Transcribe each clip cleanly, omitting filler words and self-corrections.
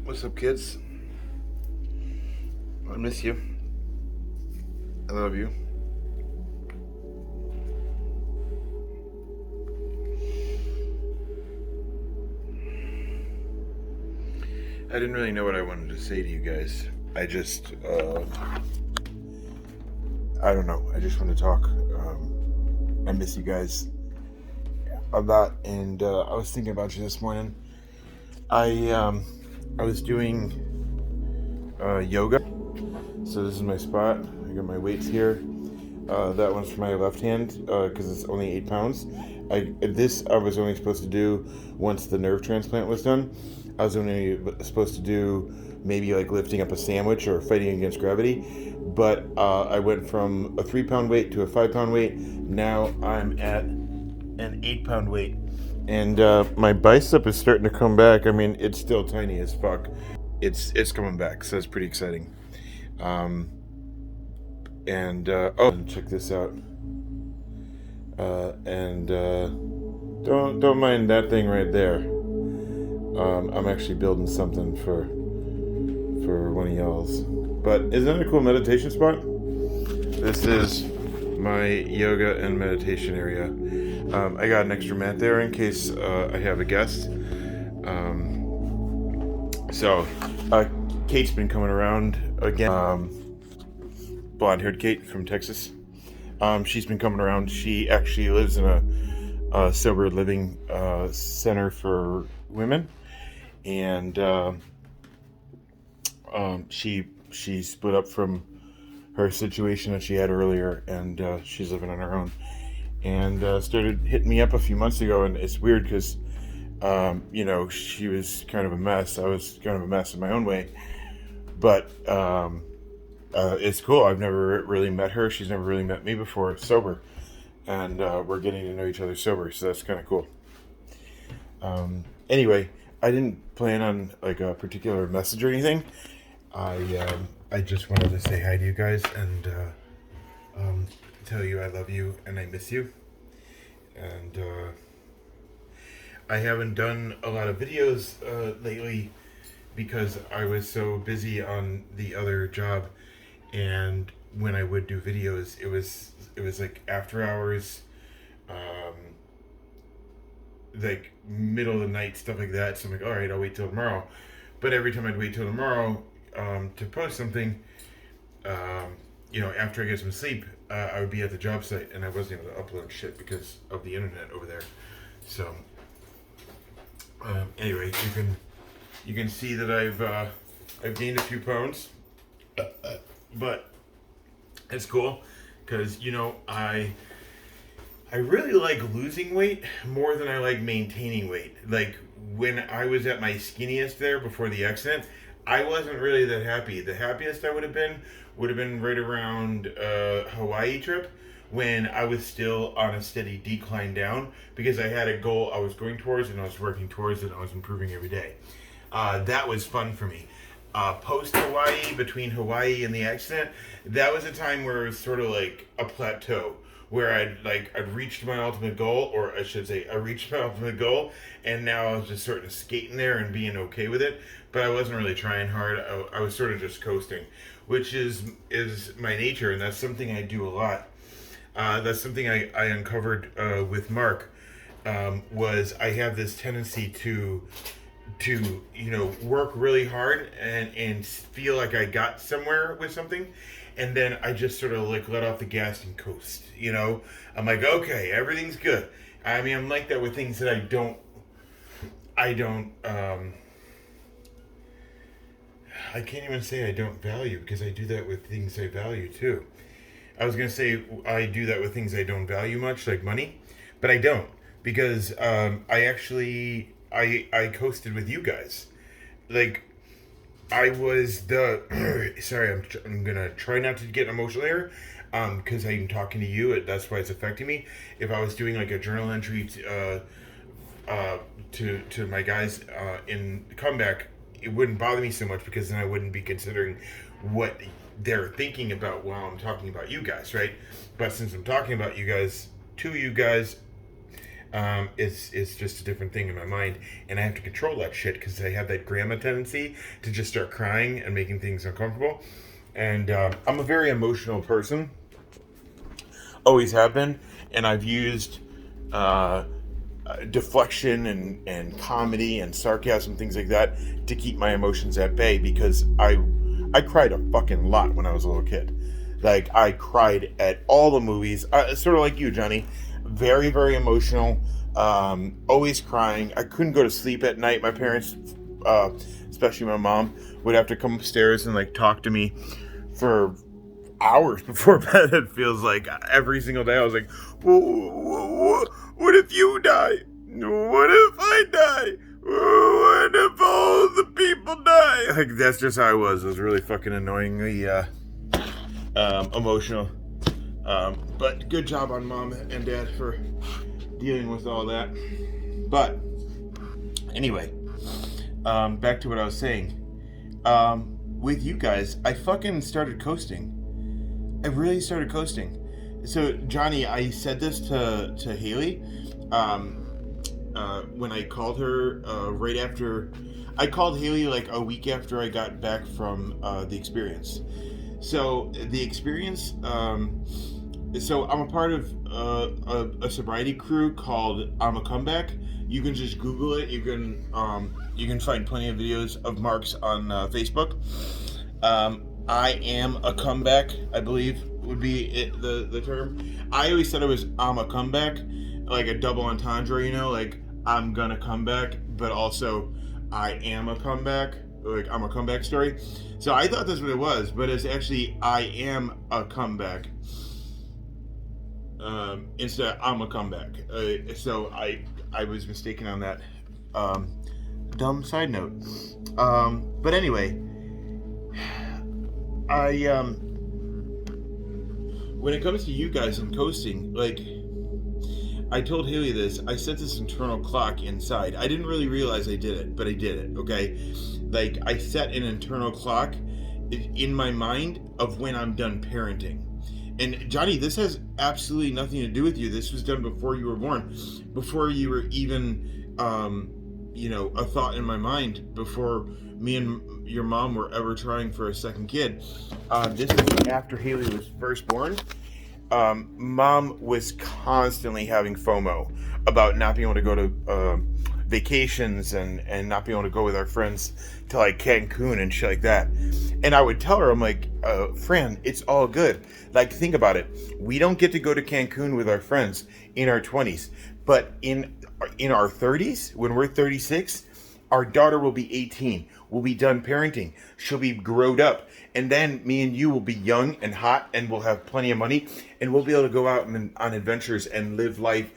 What's up, kids? I miss you. I love you. I didn't really know what I wanted to say to you guys. I just, I don't know. I just want to talk. I miss you guys a lot, and I was thinking about you this morning. I was doing yoga. So this is my spot. I got my weights here. That one's for my left hand because it's only 8 pounds. I was only supposed to do once the nerve transplant was done. I was only supposed to do maybe like lifting up a sandwich or fighting against gravity, but I went from a 3 pound weight to a 5 pound weight. Now I'm at an 8 pound weight, and my bicep is starting to come back. I mean, it's still tiny as fuck. It's coming back, so it's pretty exciting. Um, and check this out. And don't mind that thing right there. I'm actually building something for one of y'all's. But isn't that a cool meditation spot? This is my yoga and meditation area. I got an extra mat there in case I have a guest. So Kate's been coming around again. Blonde-haired Kate from Texas. She's been coming around. She actually lives in a sober living center for women, and she split up from her situation that she had earlier, and she's living on her own. And started hitting me up a few months ago, and it's weird because she was kind of a mess. I was kind of a mess in my own way, but it's cool. I've never really met her. She's never really met me before sober, and we're getting to know each other sober, so that's kind of cool. Anyway, I didn't plan on like a particular message or anything. I just wanted to say hi to you guys and tell you I love you and I miss you. And I haven't done a lot of videos lately because I was so busy on the other job. And when I would do videos, it was like after hours, like middle of the night, stuff like that. So I'm like, all right, I'll wait till tomorrow. But every time I'd wait till tomorrow to post something, after I get some sleep, I would be at the job site and I wasn't able to upload shit because of the internet over there. So anyway, you can see that I've gained a few pounds. But it's cool because I really like losing weight more than I like maintaining weight. Like when I was at my skinniest there before the accident, I wasn't really that happy. The happiest I would have been right around Hawaii trip when I was still on a steady decline down because I had a goal I was going towards and I was working towards it and I was improving every day. That was fun for me. Post Hawaii, between Hawaii and the accident, that was a time where it was sort of like a plateau where I'd reached my ultimate goal, or I should say I reached my ultimate goal, and now I was just sort of skating there and being okay with it, but I wasn't really trying hard. I was sort of just coasting, which is my nature, and that's something I do a lot. That's something I uncovered with Mark, was I have this tendency to work really hard and feel like I got somewhere with something, and then I just sort of like let off the gas and coast. I'm like, okay, everything's good. I mean, I'm like that with things that I don't I can't even say I don't value, because I do that with things I value too. I was gonna say I do that with things I don't value much, like money, but I don't, because I coasted with you guys. Like I was the sorry, I'm gonna try not to get emotional here, because I'm talking to you. That's why it's affecting me. If I was doing like a journal entry to my guys in comeback, it wouldn't bother me so much, because then I wouldn't be considering what they're thinking about while I'm talking about you guys, right? But since I'm talking about you guys, to you guys, It's just a different thing in my mind, and I have to control that shit because I have that grandma tendency to just start crying and making things uncomfortable. And I'm a very emotional person, always have been, and I've used deflection and comedy and sarcasm, things like that, to keep my emotions at bay because I cried a fucking lot when I was a little kid. Like, I cried at all the movies, sort of like you, Johnny. Very, very emotional, always crying. I couldn't go to sleep at night. My parents, especially my mom, would have to come upstairs and like talk to me for hours before bed. It feels like every single day I was like, what if you die? What if I die? What if all the people die? Like, that's just how I was. It was really fucking annoyingly emotional. But good job on mom and dad for dealing with all that. But anyway, back to what I was saying. With you guys, I fucking started coasting. I really started coasting. So, Johnny, I said this to Haley when I called her right after. I called Haley like a week after I got back from the experience. So, the experience, so I'm a part of a sobriety crew called I'm a Comeback. You can just Google it. You can find plenty of videos of Mark's on Facebook. I am a comeback, I believe would be the term. I always said it was I'm a comeback, like a double entendre, you know, like I'm gonna come back, but also I am a comeback, like I'm a comeback story. So I thought that's what it was, but it's actually I am a comeback. Instead of I'm a comeback. So I was mistaken on that. Dumb side note. But anyway, when it comes to you guys and coasting, like, I told Haley this, I set this internal clock inside. I didn't really realize I did it, but I did it, okay? Like, I set an internal clock in my mind of when I'm done parenting. And Johnny, this has absolutely nothing to do with you. This was done before you were born, before you were even, a thought in my mind, before me and your mom were ever trying for a second kid. This is after Haley was first born. Mom was constantly having FOMO about not being able to go to vacations and not being able to go with our friends to like Cancun and shit like that. And I would tell her, I'm like, Fran, it's all good. Like, think about it. We don't get to go to Cancun with our friends in our 20s, but in our 30s, when we're 36, our daughter will be 18. We'll be done parenting. She'll be growed up. And then me and you will be young and hot and we'll have plenty of money and we'll be able to go out on adventures and live life,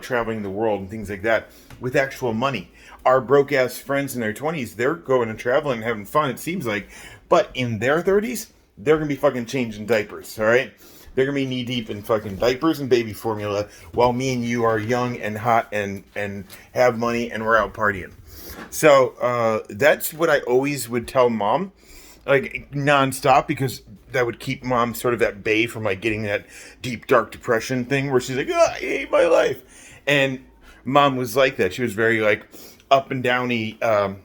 traveling the world and things like that with actual money. Our broke-ass friends in their 20s, they're going and traveling and having fun, it seems like. But in their 30s, they're going to be fucking changing diapers, all right? They're going to be knee-deep in fucking diapers and baby formula while me and you are young and hot and have money and we're out partying. So that's what I always would tell mom, like nonstop, because that would keep mom sort of at bay from like getting that deep dark depression thing where she's like, oh, I hate my life. And mom was like that. She was very like up and downy in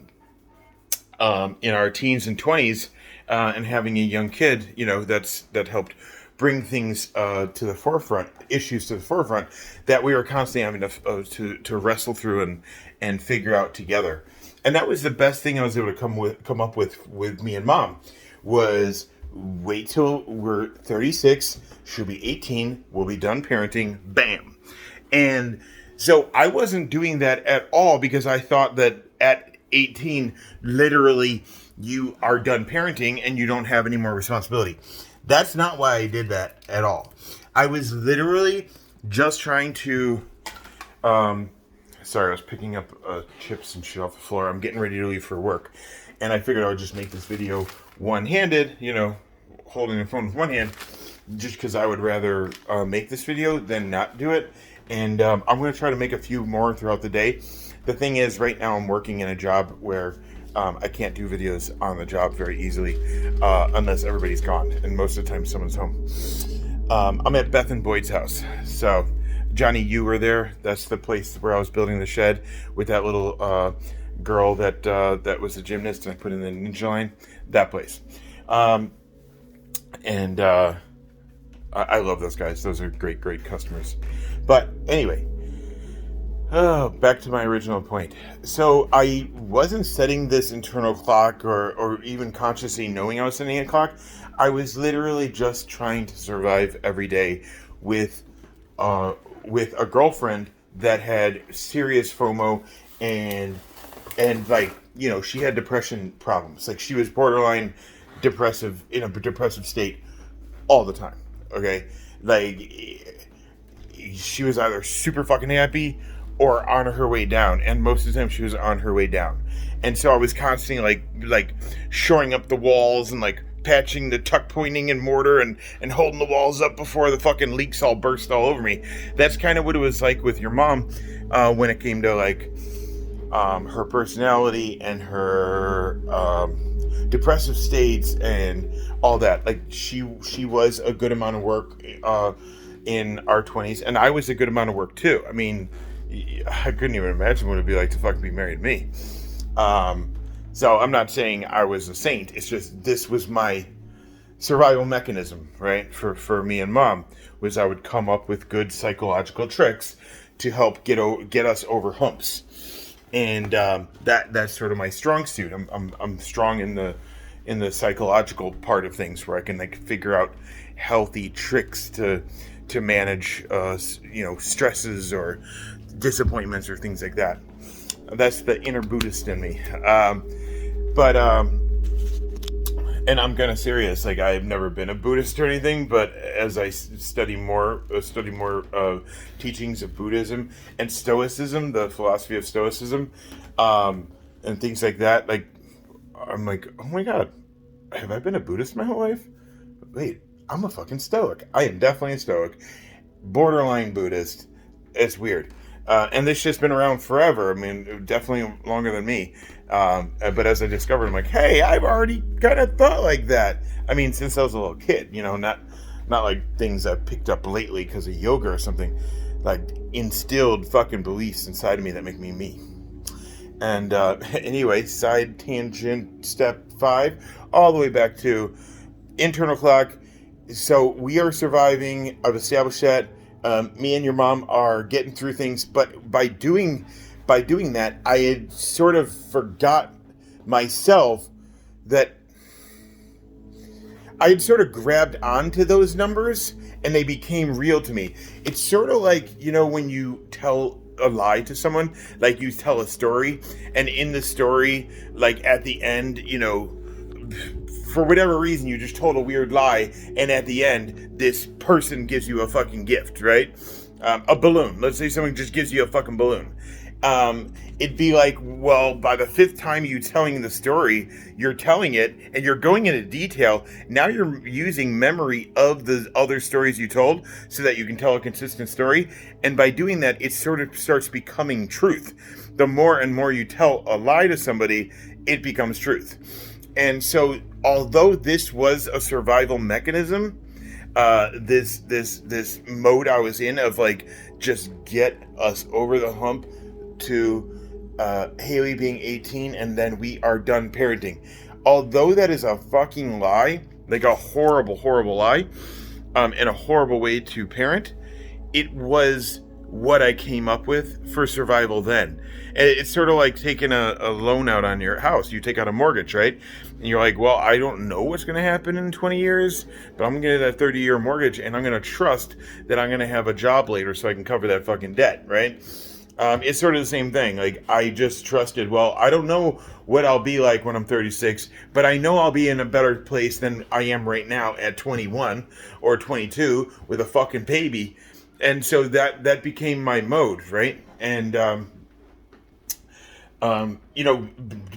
our teens and 20s, and having a young kid, you know, that helped bring things to the forefront, issues to the forefront that we were constantly having to wrestle through and figure out together. And that was the best thing I was able to come up with me and mom, was wait till we're 36, she'll be 18, we'll be done parenting, bam. And so I wasn't doing that at all because I thought that at 18, literally, you are done parenting and you don't have any more responsibility. That's not why I did that at all. I was literally just trying to... Sorry, I was picking up chips and shit off the floor. I'm getting ready to leave for work. And I figured I would just make this video one-handed, you know, holding the phone with one hand, just because I would rather make this video than not do it. And I'm going to try to make a few more throughout the day. The thing is, right now I'm working in a job where I can't do videos on the job very easily unless everybody's gone. And most of the time someone's home. I'm at Beth and Boyd's house. So Johnny, you were there. That's the place where I was building the shed with that little girl that was a gymnast, and I put in the ninja line. That place. Um, and I love those guys. Those are great customers. But anyway, back to my original point. So I wasn't setting this internal clock or even consciously knowing I was setting a clock. I was literally just trying to survive every day with with a girlfriend that had serious FOMO and like, you know, she had depression problems. Like, she was borderline depressive, in a depressive state all the time. Okay, like, she was either super fucking happy or on her way down, and most of the time she was on her way down. And so I was constantly like shoring up the walls and like patching the tuck pointing and mortar and holding the walls up before the fucking leaks all burst all over me. That's kind of what it was like with your mom when it came to like her personality and her depressive states and all that. Like, she was a good amount of work in our 20s, and I was a good amount of work too. I mean, I couldn't even imagine what it'd be like to fucking be married to me. So I'm not saying I was a saint. It's just, this was my survival mechanism, right? For me and mom, was I would come up with good psychological tricks to help get us over humps. And that's sort of my strong suit. I'm strong in the psychological part of things, where I can like figure out healthy tricks to manage stresses or disappointments or things like that. That's the inner Buddhist in me. And I'm kind of serious. Like, I've never been a Buddhist or anything, but as I study more teachings of Buddhism and Stoicism, the philosophy of Stoicism, and things like that, like, I'm like, oh my God, have I been a Buddhist my whole life? Wait, I'm a fucking Stoic. I am definitely a Stoic. Borderline Buddhist. It's weird. And this shit's been around forever. I mean, definitely longer than me. But as I discovered, I'm like, hey, I've already kind of thought like that. I mean, since I was a little kid, you know, not like things I've picked up lately because of yoga or something. Like, instilled fucking beliefs inside of me that make me me. And anyway, side tangent, step 5, all the way back to internal clock. So we are surviving. I've established that. Me and your mom are getting through things, but by doing that, I had sort of forgot myself that I had sort of grabbed onto those numbers and they became real to me. It's sort of like, you know, when you tell a lie to someone, like you tell a story, and in the story, like at the end, you know, for whatever reason, you just told a weird lie, and at the end, this person gives you a fucking gift, right? A balloon. Let's say someone just gives you a fucking balloon. It'd be like, well, by the 5th time you telling the story, you're telling it, and you're going into detail. Now you're using memory of the other stories you told so that you can tell a consistent story. And by doing that, it sort of starts becoming truth. The more and more you tell a lie to somebody, it becomes truth. And so, although this was a survival mechanism, this mode I was in of like, just get us over the hump to Haley being 18, and then we are done parenting. Although that is a fucking lie, like a horrible lie, and a horrible way to parent, it was what I came up with for survival then. And it's sort of like taking a loan out on your house. You take out a mortgage, right? And you're like, well, I don't know what's going to happen in 20 years, but I'm going to get a 30-year mortgage, and I'm going to trust that I'm going to have a job later so I can cover that fucking debt, right? It's sort of the same thing. Like, I just trusted, well, I don't know what I'll be like when I'm 36, but I know I'll be in a better place than I am right now at 21 or 22 with a fucking baby. And so that became my mode, right? And, you know,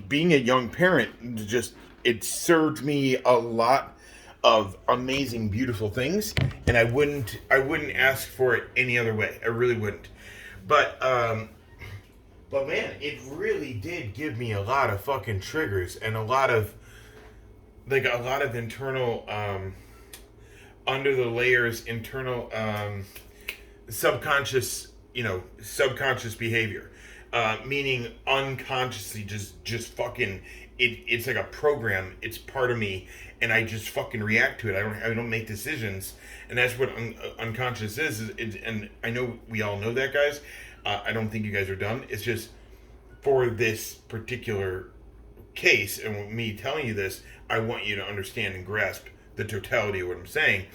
being a young parent, just, it served me a lot of amazing, beautiful things. And I wouldn't ask for it any other way. I really wouldn't. But man, it really did give me a lot of fucking triggers and a lot of internal, under the layers, internal, subconscious, subconscious behavior, meaning unconsciously just fucking it's like a program. It's part of me, and I just fucking react to it. I don't make decisions, and that's what unconscious is. And I know we all know that, guys. I don't think you guys are dumb. It's just for this particular case, and me telling you this, I want you to understand and grasp the totality of what I'm saying.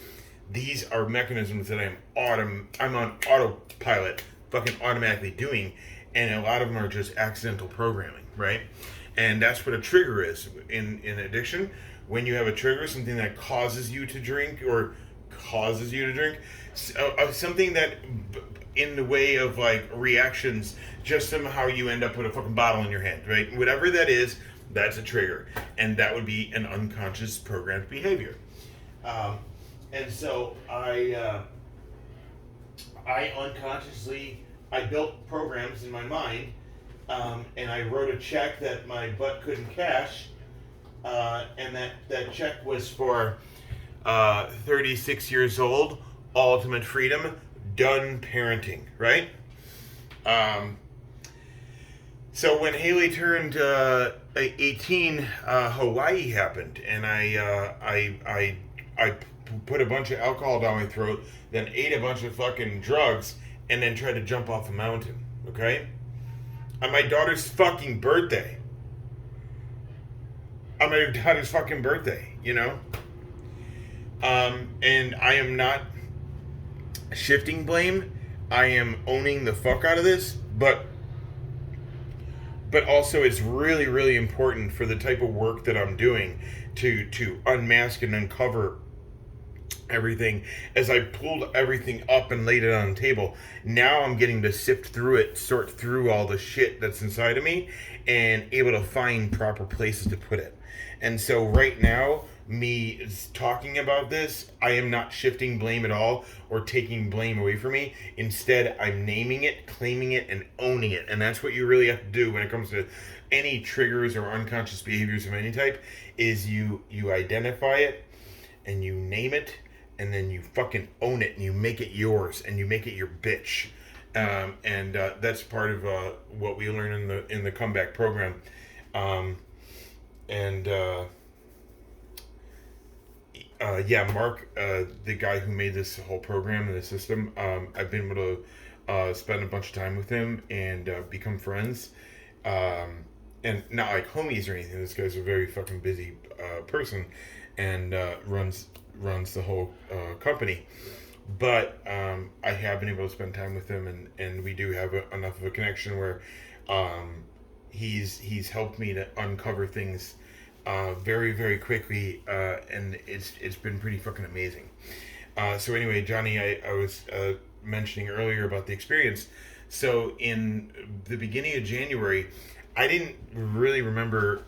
These are mechanisms that I'm on autopilot, fucking automatically doing, and a lot of them are just accidental programming, right? And that's what a trigger is in addiction. When you have a trigger, something that causes you to drink or causes you to drink, something that in the way of like reactions, just somehow you end up with a fucking bottle in your hand, right? Whatever that is, that's a trigger, and that would be an unconscious programmed behavior. And so I unconsciously I built programs in my mind, and I wrote a check that my butt couldn't cash, and that check was for 36 years old, ultimate freedom, done parenting, right? So when Haley turned 18, Hawaii happened, and I put a bunch of alcohol down my throat, then ate a bunch of fucking drugs, and then tried to jump off a mountain, okay? On my daughter's fucking birthday. On my daughter's fucking birthday, And I am not shifting blame. I am owning the fuck out of this, but also it's really, really important for the type of work that I'm doing to unmask and uncover everything. As I pulled everything up and laid it on the table, now I'm getting to sift through it, sort through all the shit that's inside of me, and able to find proper places to put it. And so right now, me talking about this, I am not shifting blame at all or taking blame away from me. Instead, I'm naming it, claiming it, and owning it. And that's what you really have to do when it comes to any triggers or unconscious behaviors of any type, is you identify it and you name it, and then you fucking own it and you make it yours and you make it your bitch. And that's part of what we learn in the comeback program. Mark, the guy who made this whole program and the system, I've been able to spend a bunch of time with him and become friends. And not like homies or anything. This guy's a very fucking busy person and runs the whole company. But I have been able to spend time with him, and we do have enough of a connection where he's helped me to uncover things very, very quickly, and it's been pretty fucking amazing. So anyway, Johnny, I was mentioning earlier about the experience. So in the beginning of January, I didn't really remember,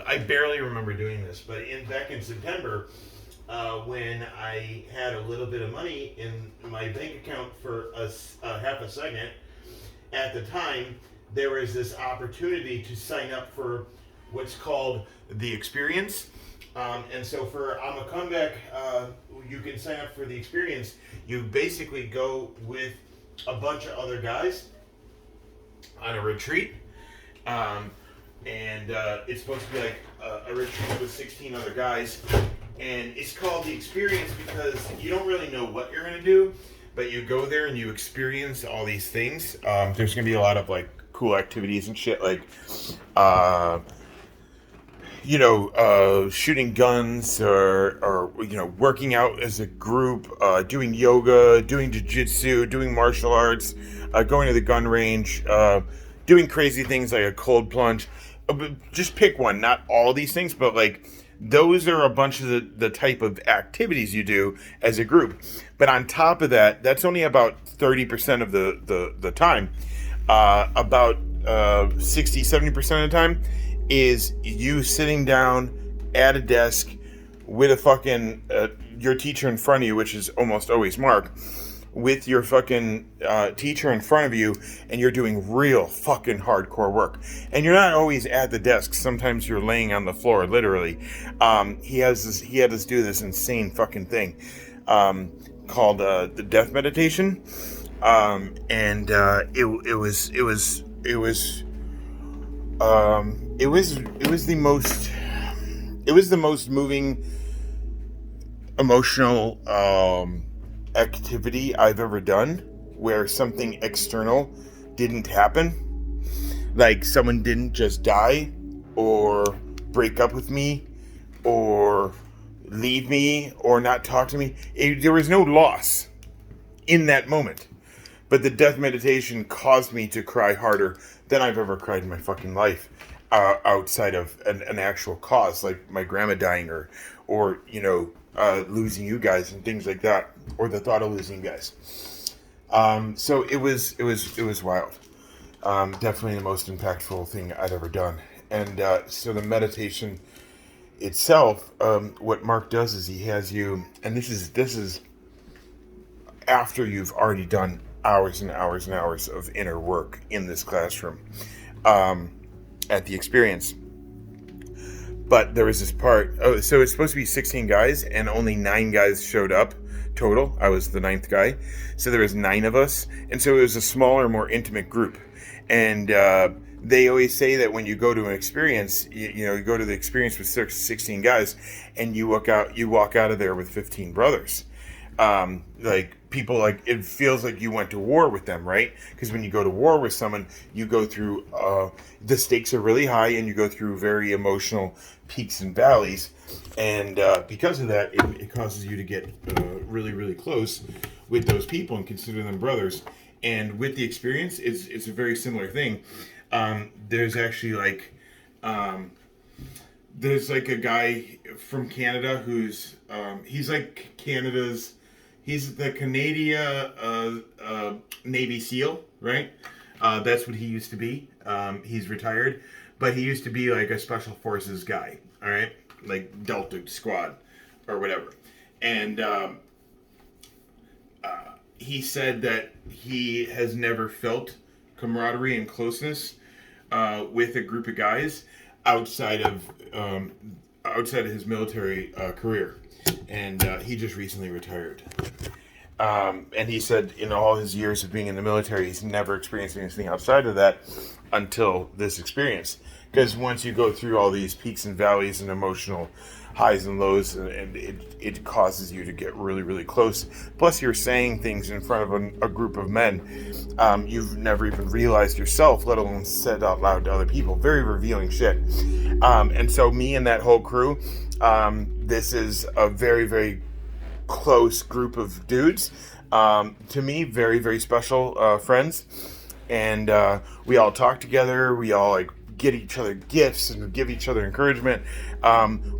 I barely remember doing this, but back in September, when I had a little bit of money in my bank account for a half a second, at the time, there was this opportunity to sign up for what's called the experience. And so for I'm a Comeback, you can sign up for the experience. You basically go with a bunch of other guys on a retreat. And it's supposed to be like a retreat with 16 other guys. And it's called the experience because you don't really know what you're going to do, but you go there and you experience all these things. There's going to be a lot of like cool activities and shit, like shooting guns or working out as a group, doing yoga, doing jiu-jitsu, doing martial arts, going to the gun range, doing crazy things like a cold plunge. Just pick one, not all these things, but like those are a bunch of the type of activities you do as a group. But on top of that, that's only about 30% of the time. About 60-70% of the time is you sitting down at a desk with a fucking your teacher in front of you, which is almost always Mark, with your fucking teacher in front of you, and you're doing real fucking hardcore work. And you're not always at the desk. Sometimes you're laying on the floor, literally. He had us do this insane fucking thing called the death meditation. And it was the most moving emotional activity I've ever done, where something external didn't happen, like someone didn't just die or break up with me or leave me or not talk to me. There was no loss in that moment. But the death meditation caused me to cry harder than I've ever cried in my fucking life, outside of an actual cause, like my grandma dying, or losing you guys and things like that, or the thought of losing you guys. So it was wild. Definitely the most impactful thing I'd ever done. And so the meditation itself, what Mark does is he has you, and this is after you've already done hours and hours and hours of inner work in this classroom, at the experience. But there was this part, so it's supposed to be 16 guys and only 9 guys showed up total. I was the 9th guy. So there was 9 of us. And so it was a smaller, more intimate group. And they always say that when you go to an experience, you go to the experience with 16 guys and you walk out of there with 15 brothers. Like people, like it feels like you went to war with them, right? Because when you go to war with someone, you go through the stakes are really high, and you go through very emotional peaks and valleys, and because of that, it causes you to get really, really close with those people and consider them brothers. And with the experience, it's a very similar thing. There's actually there's like a guy from Canada who's he's like Canada's. He's the Canadian Navy SEAL, right? That's what he used to be. He's retired, but he used to be like a Special Forces guy, all right? Like Delta Squad or whatever. And he said that he has never felt camaraderie and closeness with a group of guys outside of his military career. And he just recently retired. And he said in all his years of being in the military, he's never experienced anything outside of that until this experience. Because once you go through all these peaks and valleys and emotional highs and lows, and it causes you to get really, really close. Plus, you're saying things in front of a group of men you've never even realized yourself, let alone said out loud to other people. Very revealing shit. And so me and that whole crew, this is a very, very close group of dudes. To me, very, very special friends. And we all talk together. We all get each other gifts and give each other encouragement.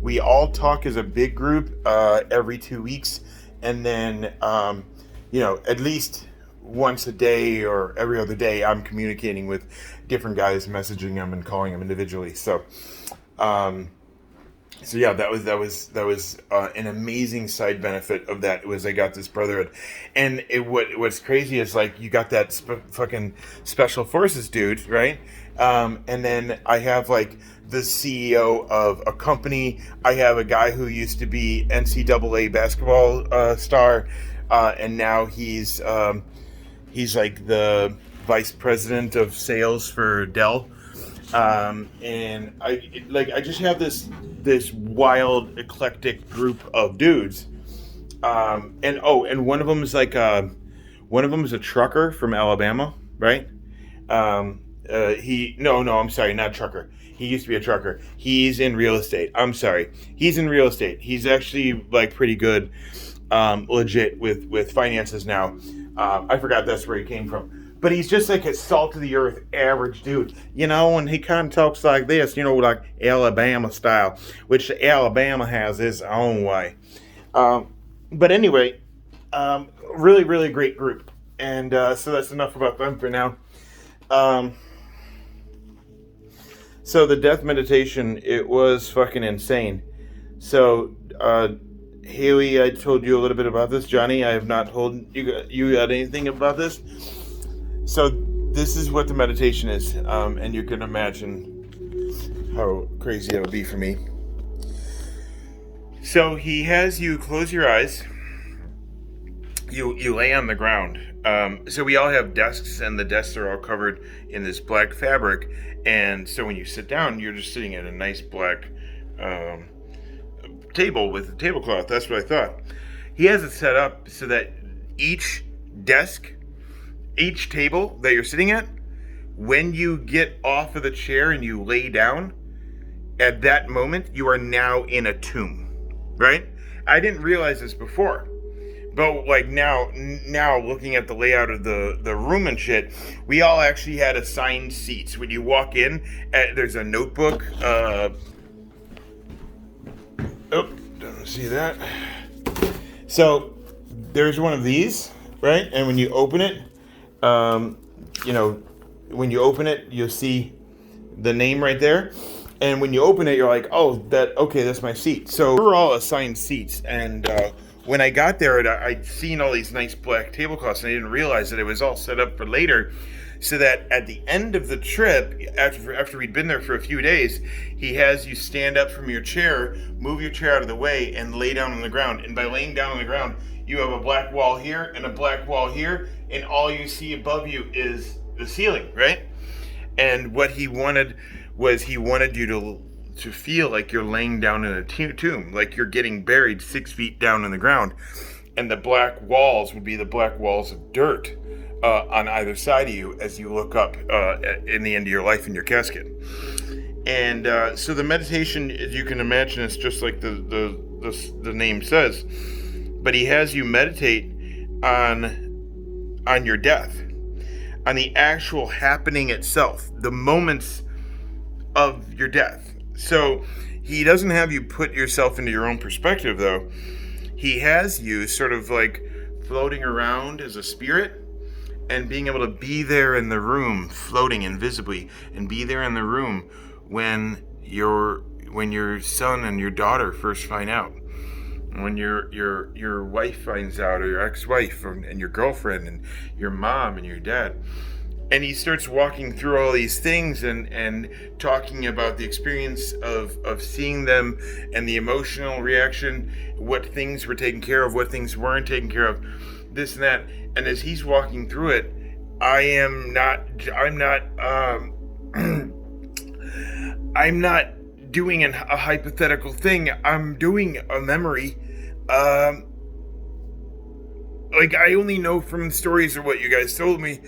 We all talk as a big group every 2 weeks, and then at least once a day or every other day, I'm communicating with different guys, messaging them and calling them individually. So yeah, that was an amazing side benefit of that, was I got this brotherhood. And what's crazy is you got that fucking Special Forces dude, right? And then I have the CEO of a company. I have a guy who used to be NCAA basketball star, and now he's like the vice president of sales for Dell. And I just have this wild, eclectic group of dudes. And one of them is a trucker from Alabama, right? I'm sorry, not trucker. He used to be a trucker. He's in real estate. I'm sorry. He's in real estate. He's actually pretty good, legit with finances now. I forgot that's where he came from. But he's just a salt of the earth, average dude. And he kind of talks like this, like Alabama style, which Alabama has its own way. But anyway, really, really great group. And so that's enough about them for now. So the death meditation, it was fucking insane. So, Haley, I told you a little bit about this. Johnny, I have not told you anything about this. So this is what the meditation is, and you can imagine how crazy it would be for me. So he has you close your eyes, you lay on the ground. So we all have desks, and the desks are all covered in this black fabric. And so when you sit down, you're just sitting at a nice black um, table with a tablecloth. That's what I thought. He has it set up so that each desk, each table that you're sitting at, when you get off of the chair and you lay down, at that moment, you are now in a tomb, right? I didn't realize this before. But like now looking at the layout of the room and shit, we all actually had assigned seats. When you walk in, there's a notebook. Don't see that. So there's one of these, right? And when you open it, when you open it, you'll see the name right there. And when you open it, you're like, oh, that's my seat. So we're all assigned seats, and when I got there, I'd seen all these nice black tablecloths, and I didn't realize that it was all set up for later, so that at the end of the trip, after we'd been there for a few days, he has you stand up from your chair, move your chair out of the way, and lay down on the ground. And by laying down on the ground, you have a black wall here and a black wall here, and all you see above you is the ceiling, right? And what he wanted was he wanted you to feel like you're laying down in a tomb, like you're getting buried 6 feet down in the ground. And the black walls would be the black walls of dirt on either side of you as you look up in the end of your life in your casket. And so the meditation, as you can imagine, is just like the name says. But he has you meditate on your death, on the actual happening itself, the moments of your death. So he doesn't have you put yourself into your own perspective, though. He has you sort of like floating around as a spirit and being able to be there in the room, floating invisibly, and be there in the room when your son and your daughter first find out, when your wife finds out, or your ex-wife, and your girlfriend, and your mom and your dad. And he starts walking through all these things and talking about the experience of seeing them and the emotional reaction, what things were taken care of, what things weren't taken care of, this and that. And as he's walking through it, I'm not doing a hypothetical thing. I'm doing a memory. Like I only know from stories of what you guys told me.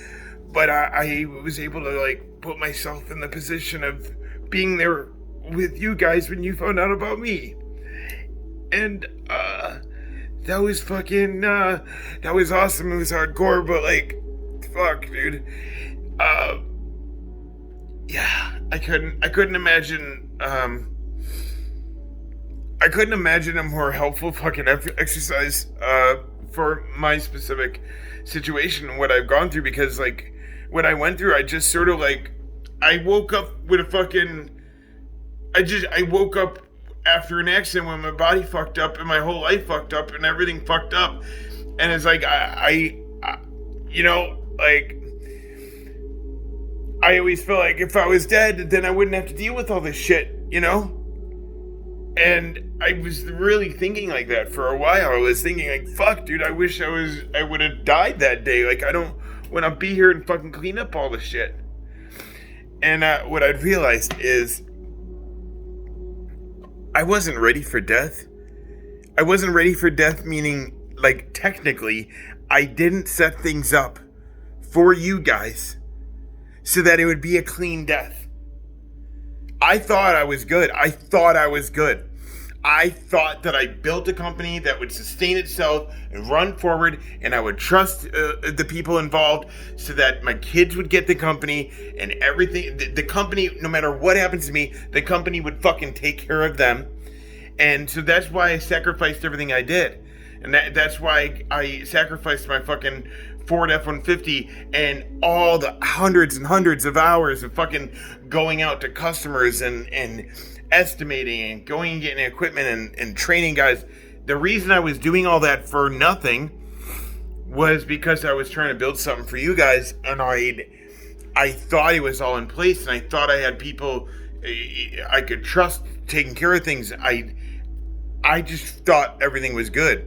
But I was able to like put myself in the position of being there with you guys when you found out about me. And that was fucking that was awesome. It was hardcore, but like fuck, dude. Yeah, I couldn't imagine a more helpful fucking exercise for my specific situation and what I've gone through, because like what I went through, I just sort of like, I woke up with a fucking, I woke up after an accident when my body fucked up and my whole life fucked up and everything fucked up. And it's like, I you know, like, I always feel like if I was dead, then I wouldn't have to deal with all this shit, you know? And I was really thinking like that for a while. I was thinking like, fuck, dude, I wish I would have died that day. Like, I don't want to be here and fucking clean up all this shit. And what I'd realized is I wasn't ready for death. I wasn't ready for death, meaning, like, technically, I didn't set things up for you guys so that it would be a clean death. I thought I was good. I thought that I built a company that would sustain itself and run forward, and I would trust the people involved so that my kids would get the company and everything. The company, no matter what happens to me, the company would fucking take care of them. And so that's why I sacrificed everything I did. And that's why I sacrificed my fucking Ford F-150 and all the hundreds and hundreds of hours of fucking going out to customers and estimating and going and getting equipment and training guys. The reason I was doing all that for nothing was because I was trying to build something for you guys, and I thought it was all in place, and I thought I had people I could trust taking care of things. I just thought everything was good.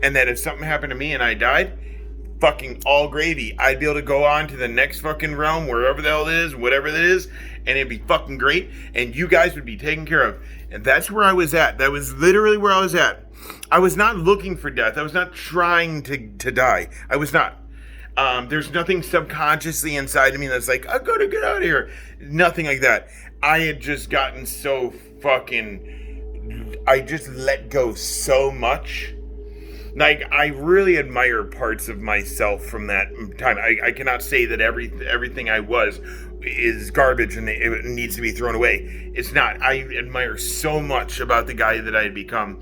And that if something happened to me and I died, fucking all gravy. I'd be able to go on to the next fucking realm, wherever the hell it is, whatever it is, and it'd be fucking great, and you guys would be taken care of. And that's where I was at. That was literally where I was at. I was not looking for death. I was not trying to die. I was not. There's nothing subconsciously inside of me that's like, I'm gonna get out of here. Nothing like that. I had just gotten so fucking... I just let go so much. Like, I really admire parts of myself from that time. I cannot say that everything I was is garbage and it needs to be thrown away. It's not. I admire so much about the guy that I had become.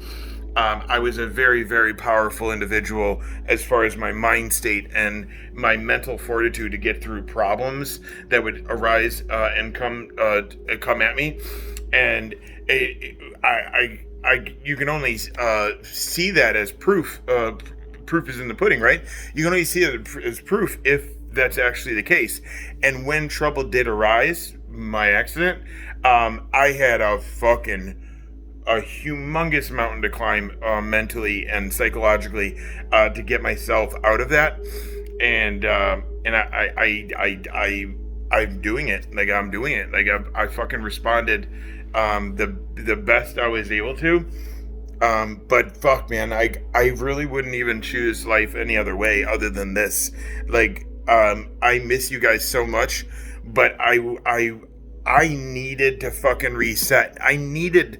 I was a very, very powerful individual as far as my mind state and my mental fortitude to get through problems that would arise and come at me. And you can only see that as proof. Proof is in the pudding, right? You can only see it as proof if that's actually the case. And when trouble did arise, my accident, I had a humongous mountain to climb mentally and psychologically to get myself out of that. And I'm doing it. Like, I'm doing it. Like, I fucking responded the best I was able to. But fuck, man, I really wouldn't even choose life any other way other than this. Like, I miss you guys so much, but I needed to fucking reset. I needed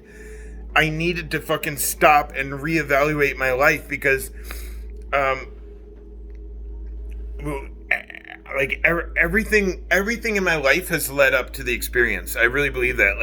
to fucking stop and reevaluate my life because, like, everything in my life has led up to the experience. I really believe that.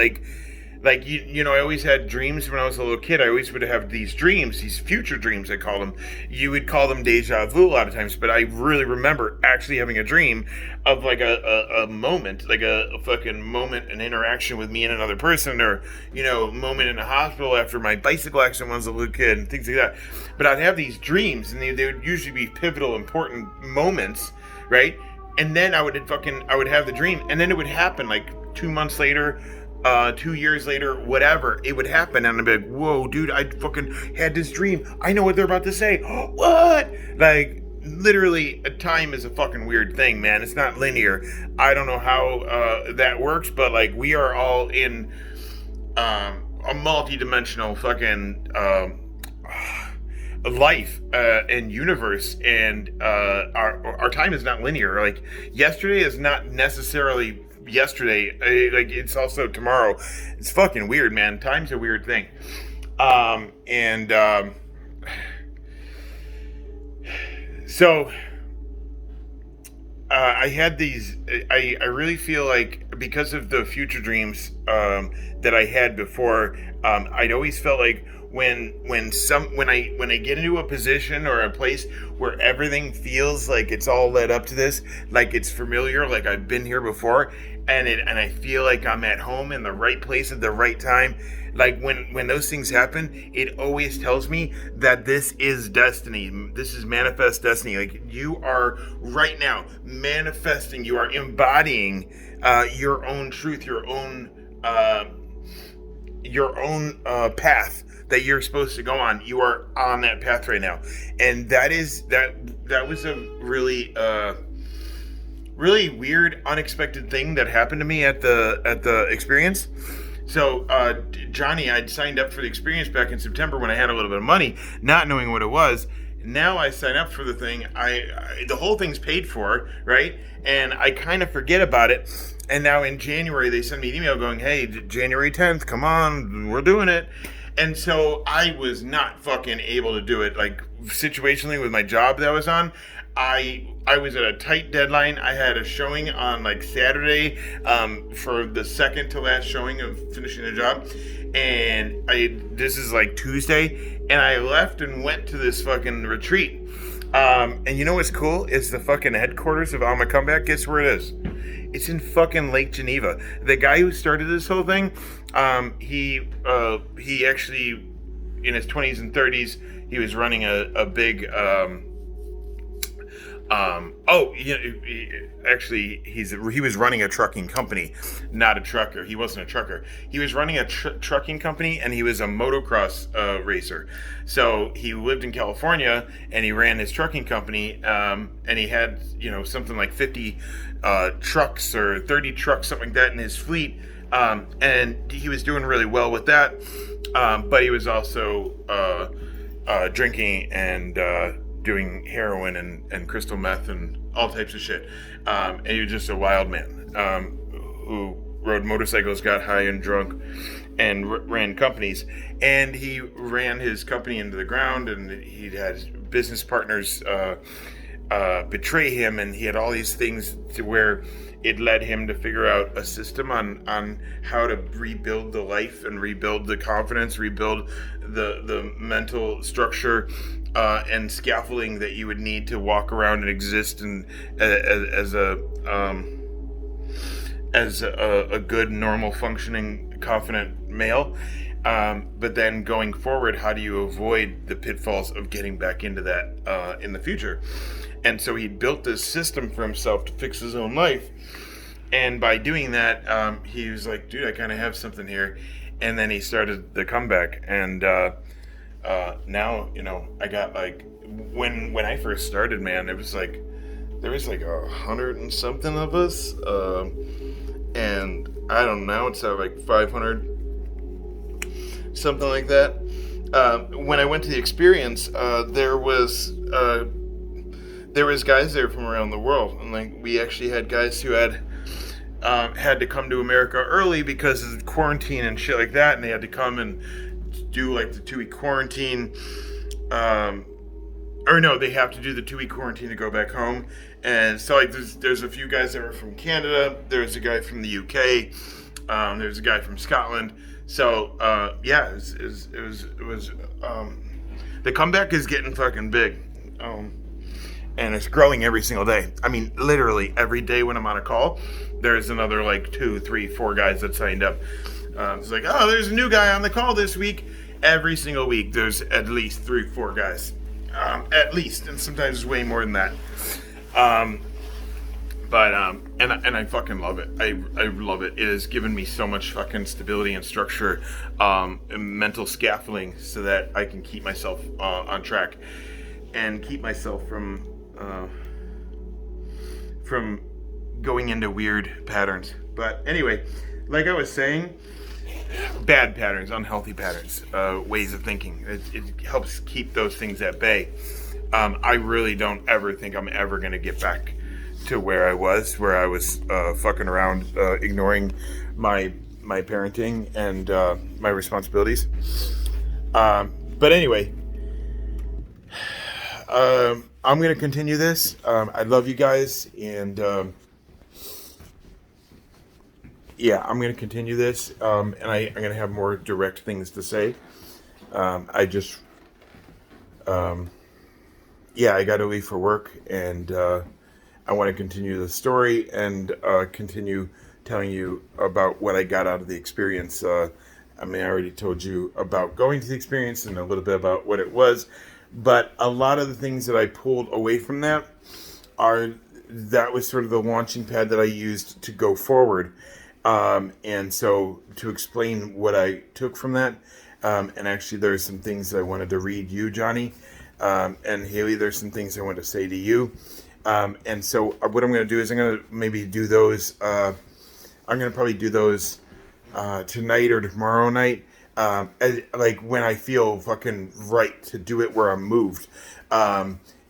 Like you know, I always had dreams when I was a little kid. I always would have these dreams, these future dreams, I call them. You would call them deja vu a lot of times, but I really remember actually having a dream of like a moment, like a fucking moment, an interaction with me and another person, or, you know, moment in a hospital after my bicycle accident when I was a little kid and things like that. But I'd have these dreams, and they would usually be pivotal, important moments, right? And then I would have the dream, and then it would happen like 2 months later, 2 years later, whatever, it would happen, and I'd be like, whoa, dude, I fucking had this dream. I know what they're about to say. What? Like, literally, time is a fucking weird thing, man. It's not linear. I don't know how that works, but, like, we are all in a multi-dimensional fucking life and universe, and our time is not linear. Like, yesterday is not necessarily yesterday. Like, it's also tomorrow. It's fucking weird, man. Time's a weird thing. So I had these. I really feel like because of the future dreams that I had before, I'd always felt like when I get into a position or a place where everything feels like it's all led up to this, like it's familiar, like I've been here before, and I feel like I'm at home in the right place at the right time. Like, when those things happen, it always tells me that this is destiny. This is manifest destiny. Like, you are right now manifesting. You are embodying your own truth, your own path that you're supposed to go on. You are on that path right now, and that was a really really weird, unexpected thing that happened to me at the experience. So, Johnny, I'd signed up for the experience back in September when I had a little bit of money, not knowing what it was. Now I sign up for the thing. The whole thing's paid for, right? And I kind of forget about it. And now in January, they send me an email going, hey, January 10th, come on, we're doing it. And so I was not fucking able to do it. Like, situationally with my job that I was on, I was at a tight deadline. I had a showing on like Saturday for the second to last showing of finishing the job, and this is like Tuesday, and I left and went to this fucking retreat. And you know what's cool? It's the fucking headquarters of Alma Comeback. Guess where it is? It's in fucking Lake Geneva. The guy who started this whole thing, he actually, in his 20s and 30s, he was running a big Oh, actually, he was running a trucking company, not a trucker. He wasn't a trucker. He was running a trucking company, and he was a motocross racer. So he lived in California, and he ran his trucking company, and he had something like 50 trucks or 30 trucks, something like that, in his fleet. And he was doing really well with that, but he was also drinking and doing heroin and crystal meth and all types of shit. And he was just a wild man who rode motorcycles, got high and drunk, and ran companies. And he ran his company into the ground, and he had business partners betray him, and he had all these things to where it led him to figure out a system on how to rebuild the life and rebuild the confidence, rebuild the mental structure and scaffolding that you would need to walk around and exist and as a good, normal, functioning, confident male. But then going forward, how do you avoid the pitfalls of getting back into that in the future? And so he built this system for himself to fix his own life. And by doing that, he was like, dude, I kind of have something here. And then he started the comeback. And now, I got like, when I first started, man, it was like, there was like 100 and something of us. And I don't know, it's like 500, something like that. When I went to the experience, there was guys there from around the world, and like we actually had guys who had to come to America early because of quarantine and shit like that, and they had to come and do like the 2-week quarantine. Or no, they have to do the 2-week quarantine to go back home. And so like there's a few guys that were from Canada. There's a guy from the UK. There's a guy from Scotland. So yeah, it was the comeback is getting fucking big. And it's growing every single day. I mean, literally every day when I'm on a call, there's another like 2, 3, 4 guys that signed up. It's like, oh, there's a new guy on the call this week. Every single week, there's at least 3, 4 guys. At least, and sometimes way more than that. But I fucking love it. I love it. It has given me so much fucking stability and structure, and mental scaffolding, so that I can keep myself on track and keep myself from going into weird patterns. But anyway, like I was saying, bad patterns, unhealthy patterns, ways of thinking. It helps keep those things at bay. I really don't ever think I'm ever going to get back to where I was fucking around, ignoring my parenting and my responsibilities. But anyway, I'm going to continue this. I love you guys, and yeah, I'm going to continue this, and I'm going to have more direct things to say. I got to leave for work, and I want to continue the story and continue telling you about what I got out of the experience. I already told you about going to the experience and a little bit about what it was, but a lot of the things that I pulled away from that was sort of the launching pad that I used to go forward. And so to explain what I took from that, and actually there's some things that I wanted to read you, Johnny, and Haley, there's some things I want to say to you. And so what I'm going to do is I'm going to maybe do those, I'm going to probably do those tonight or tomorrow night, like when I feel fucking right to do it, where I'm moved.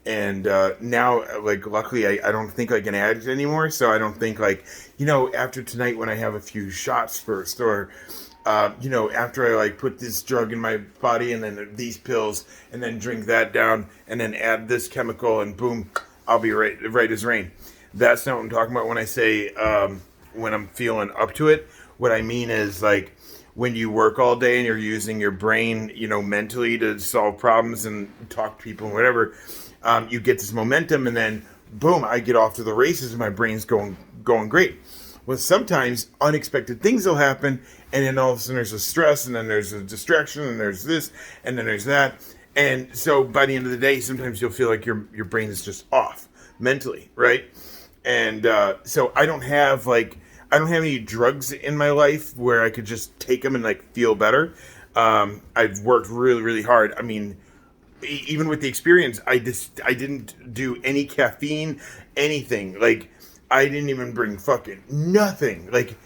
And now, like, luckily, I don't think like an addict anymore, so I don't think like, after tonight when I have a few shots first, or after I like put this drug in my body and then these pills and then drink that down and then add this chemical and boom, I'll be right as rain. That's not what I'm talking about when I say when I'm feeling up to it. What I mean is like when you work all day and you're using your brain, mentally to solve problems and talk to people and whatever, you get this momentum and then boom, I get off to the races and my brain's going great. Well, sometimes unexpected things will happen, and then all of a sudden there's a stress, and then there's a distraction, and there's this, and then there's that. And so by the end of the day, sometimes you'll feel like your brain is just off. mentally, right? And so I don't have any drugs in my life where I could just take them and like feel better. I've worked really, really hard. I mean, even with the experience, I didn't do any caffeine, anything. Like I didn't even bring fucking nothing. Like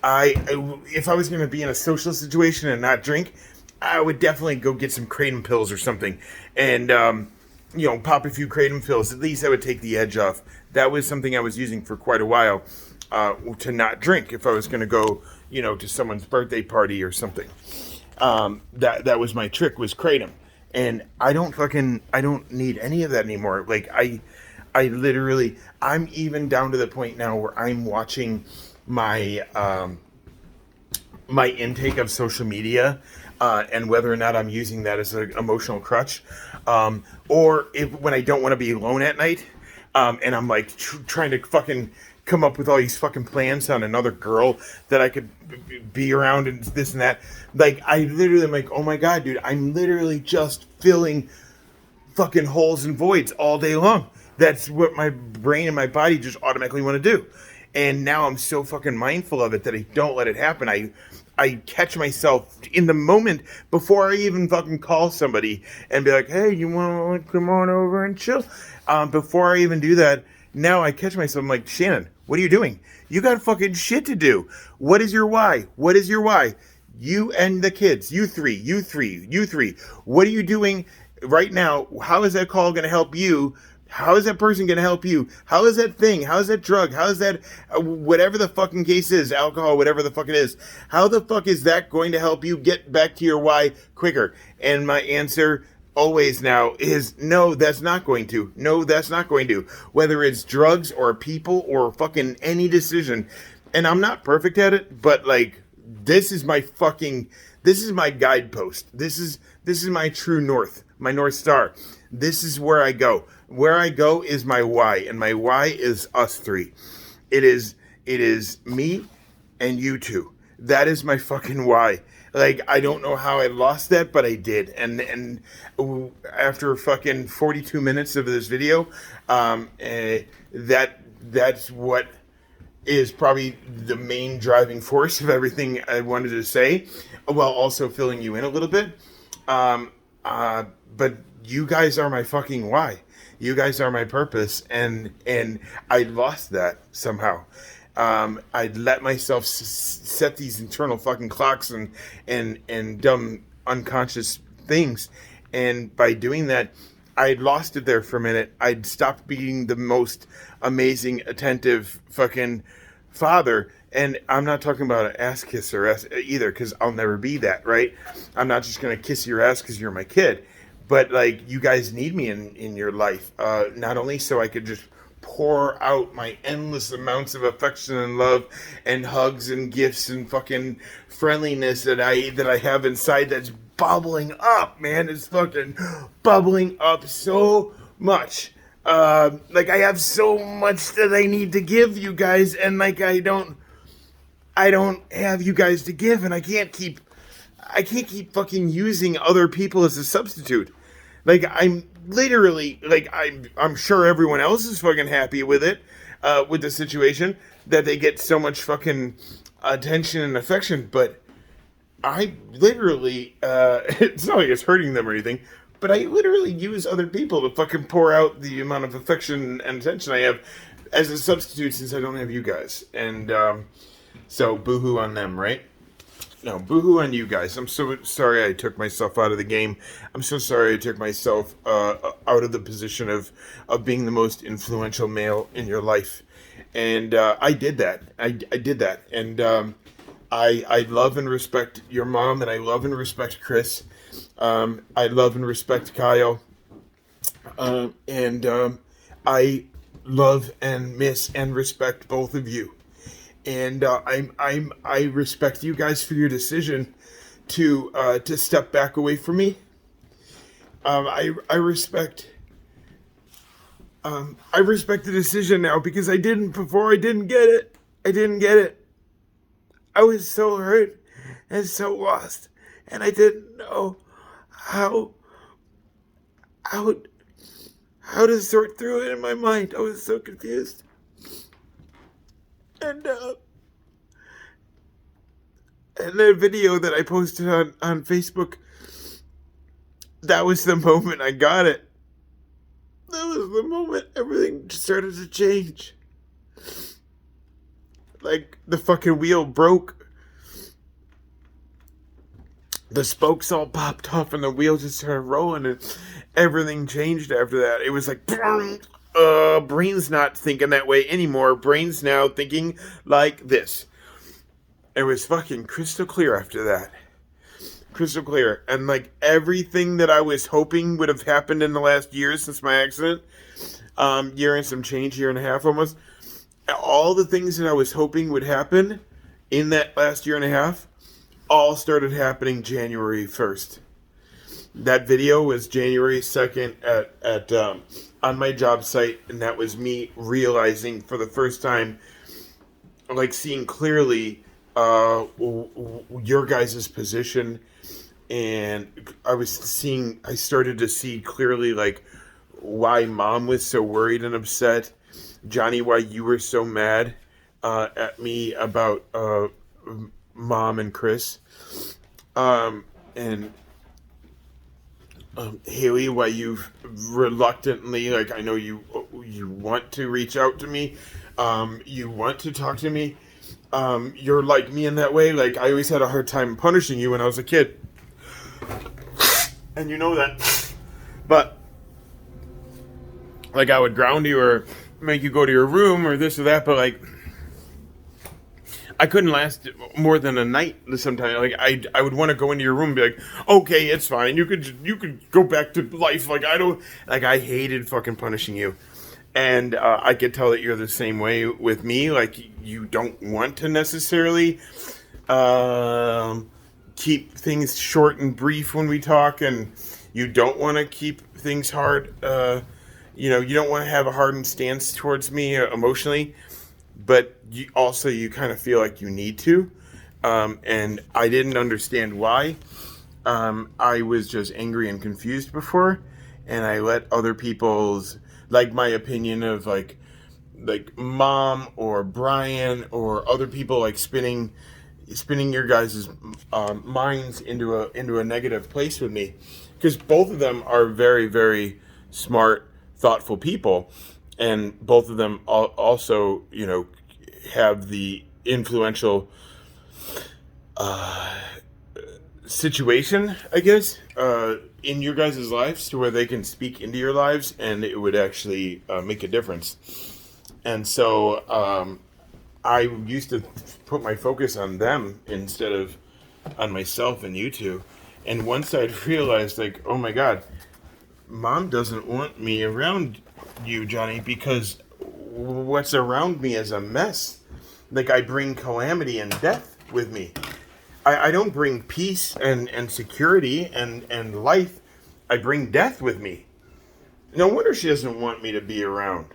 if I was gonna be in a social situation and not drink, I would definitely go get some kratom pills or something, and pop a few kratom pills. At least I would take the edge off. That was something I was using for quite a while, to not drink if I was gonna go, to someone's birthday party or something. That was my trick, was kratom. And I don't need any of that anymore. Like I literally, I'm even down to the point now where I'm watching my my intake of social media, and whether or not I'm using that as an emotional crutch, or when I don't want to be alone at night, and I'm like trying to fucking come up with all these fucking plans on another girl that I could be around and this and that. Like, I literally am like, oh my God, dude, I'm literally just filling fucking holes and voids all day long. That's what my brain and my body just automatically want to do. And now I'm so fucking mindful of it that I don't let it happen. I catch myself in the moment before I even fucking call somebody and be like, hey, you want to come on over and chill? Before I even do that, now I catch myself. I'm like, Shannon, what are you doing? You got fucking shit to do. What is your why? What is your why? You and the kids, you three. What are you doing right now? How is that call going to help you? How is that person going to help you? How is that thing? How is that drug? How is that, whatever the fucking case is, alcohol, whatever the fuck it is, how the fuck is that going to help you get back to your why quicker? And my answer always now is no, that's not going to. No, that's not going to. Whether it's drugs or people or fucking any decision. And I'm not perfect at it, but like, this is my guidepost. This is my true north, my North Star. This is where I go. Where I go is my why, and my why is us three. It is me and you two. That is my fucking why. Like, I don't know how I lost that, but I did. And after fucking 42 minutes of this video, that's what is probably the main driving force of everything I wanted to say, while also filling you in a little bit. But you guys are my fucking why. You guys are my purpose, and I lost that somehow. I let myself set these internal fucking clocks and dumb unconscious things, and by doing that, I'd lost it there for a minute. I'd stopped being the most amazing, attentive fucking father. And I'm not talking about an ass kisser either, because I'll never be that, right? I'm not just going to kiss your ass because you're my kid. But, like, you guys need me in your life. Not only so I could just pour out my endless amounts of affection and love and hugs and gifts and fucking friendliness that I have inside that's bubbling up, man. It's fucking bubbling up so much. Like, I have so much that I need to give you guys, and like I don't have you guys to give, and I can't keep fucking using other people as a substitute. Like, I'm literally, like, I'm sure everyone else is fucking happy with it, with the situation, that they get so much fucking attention and affection, but I literally, it's not like it's hurting them or anything, but I literally use other people to fucking pour out the amount of affection and attention I have as a substitute, since I don't have you guys. And so boohoo on them, right? No, boohoo on you guys. I'm so sorry I took myself out of the game. I'm so sorry I took myself out of the position of being the most influential male in your life. And I did that. I did that. And I love and respect your mom, and I love and respect Chris. I love and respect Kyle. And I love and miss and respect both of you. And I respect you guys for your decision to step back away from me. I respect the decision now, because I didn't before. I didn't get it. I was so hurt and so lost, and I didn't know how how to sort through it in my mind. I was so confused. And and the video that I posted on Facebook, that was the moment I got it. That was the moment everything started to change. Like, the fucking wheel broke. The spokes all popped off and the wheel just started rolling and everything changed after that. It was like, brain's not thinking that way anymore. Brain's now thinking like this. It was fucking crystal clear after that. Crystal clear. And like everything that I was hoping would have happened in the last year since my accident, year and some change, year and a half almost, all the things that I was hoping would happen in that last year and a half all started happening January 1st. That video was January 2nd at on my job site, and that was me realizing for the first time, like seeing clearly your guys' position, and I started to see clearly like why Mom was so worried and upset. Johnny, why you were so mad at me about Mom and Chris, and Haley, why you've reluctantly, like, I know you want to reach out to me, you want to talk to me, you're like me in that way. Like, I always had a hard time punishing you when I was a kid, and you know that, but like I would ground you or make you go to your room or this or that, but like I couldn't last more than a night sometimes. Like I would want to go into your room and be like, okay, it's fine. You could go back to life. Like I hated fucking punishing you. And I could tell that you're the same way with me. Like you don't want to necessarily keep things short and brief when we talk, and you don't want to keep things hard. You don't want to have a hardened stance towards me emotionally. But you kind of feel like you need to, and I didn't understand why. I was just angry and confused before, and I let other people's, like, my opinion of like Mom or Brian or other people like spinning your guys' minds into a negative place with me, because both of them are very, very smart, thoughtful people. And both of them also, have the influential situation, I guess, in your guys' lives to where they can speak into your lives and it would actually make a difference. And so I used to put my focus on them instead of on myself and you two. And once I realized, like, oh my God, Mom doesn't want me around you, Johnny, because what's around me is a mess. Like, I bring calamity and death with me. I don't bring peace and security and life. I bring death with me. No wonder she doesn't want me to be around.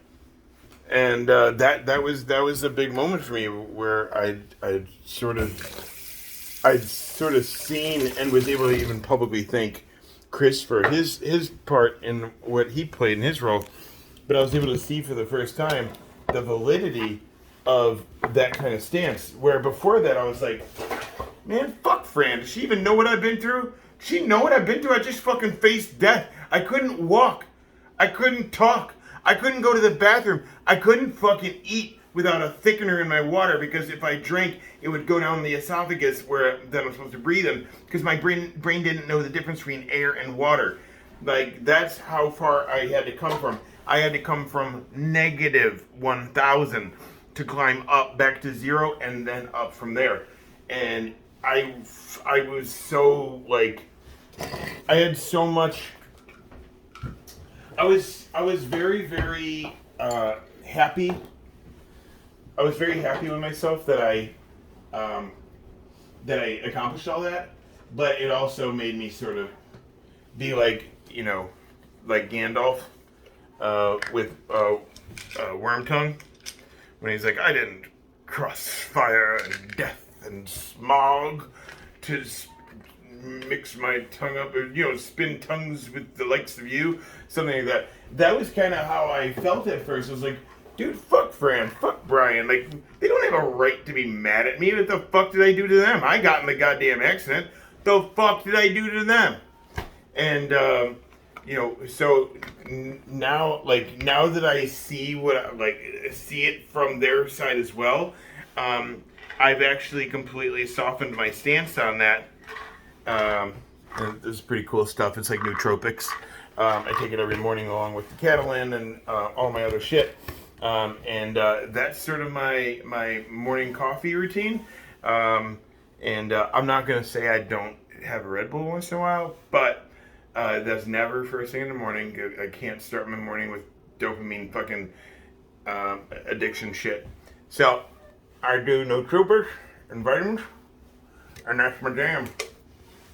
And that was a big moment for me where I'd sort of seen and was able to even publicly thank Chris for his part in what he played in his role. But I was able to see for the first time the validity of that kind of stance. Where before that I was like, man, fuck Fran. Does she even know what I've been through? Does she know what I've been through? I just fucking faced death. I couldn't walk. I couldn't talk. I couldn't go to the bathroom. I couldn't fucking eat without a thickener in my water, because if I drank, it would go down the esophagus that I'm supposed to breathe in, because my brain didn't know the difference between air and water. Like, that's how far I had to come from. I had to come from negative 1,000 to climb up back to 0 and then up from there. And I was so, like, I had so much. I was very, very happy. I was very happy with myself that I accomplished all that, but it also made me sort of be like, like Gandalf with Wormtongue, when he's like, I didn't cross fire and death and smog to mix my tongue up, or, spin tongues with the likes of you, something like that. That was kind of how I felt at first. I was like, dude, fuck Fran, fuck Brian. Like, they don't have a right to be mad at me. What the fuck did I do to them? I got in the goddamn accident. The fuck did I do to them? And, so now that I see see it from their side as well, I've actually completely softened my stance on that. And this is pretty cool stuff. It's like nootropics. I take it every morning along with the Catalan and all my other shit. That's sort of my morning coffee routine. I'm not going to say I don't have a Red Bull once in a while, but that's never first thing in the morning. I can't start my morning with dopamine fucking addiction shit. So I do nootropics and vitamins, and that's my jam.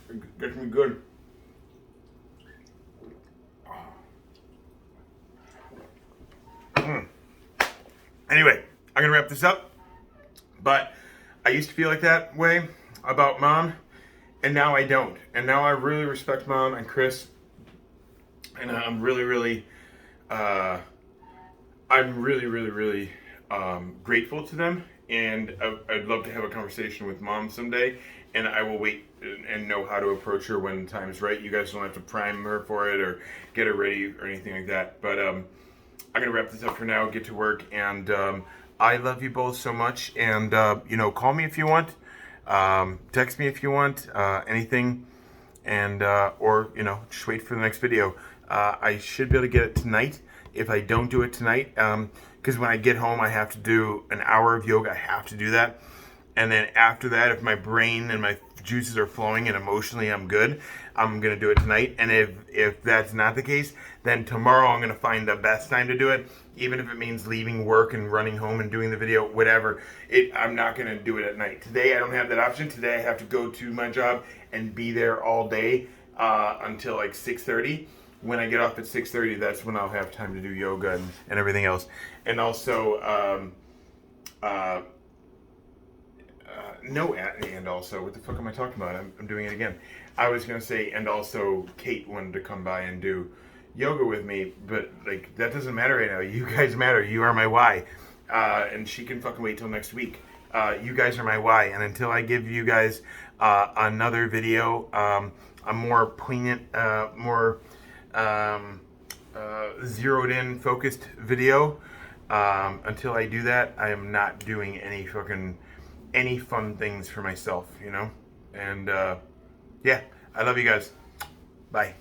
It gets me good. Anyway, I'm gonna wrap this up. But I used to feel like that way about Mom, and now I don't. And now I really respect Mom and Chris, and I'm really grateful to them. And I'd love to have a conversation with Mom someday, and I will wait and know how to approach her when the time's right. You guys don't have to prime her for it or get her ready or anything like that. But I'm gonna wrap this up for now, get to work, and I love you both so much. And call me if you want, text me if you want, anything, and or just wait for the next video. I should be able to get it tonight. If I don't do it tonight, because when I get home, I have to do an hour of yoga. I have to do that. And then after that, if my brain and my juices are flowing and emotionally I'm good, I'm going to do it tonight. And if that's not the case, then tomorrow I'm going to find the best time to do it, even if it means leaving work and running home and doing the video, whatever. I'm not going to do it at night. Today, I don't have that option. Today, I have to go to my job and be there all day until like 6:30. When I get off at 6:30, that's when I'll have time to do yoga and everything else. And also, and also, what the fuck am I talking about? I'm doing it again. I was going to say, and also, Kate wanted to come by and do yoga with me, but, like, that doesn't matter right now. You guys matter. You are my why. And she can fucking wait till next week. You guys are my why. And until I give you guys another video, a more poignant, more zeroed in, focused video, until I do that, I am not doing any fun things for myself, And yeah, I love you guys. Bye.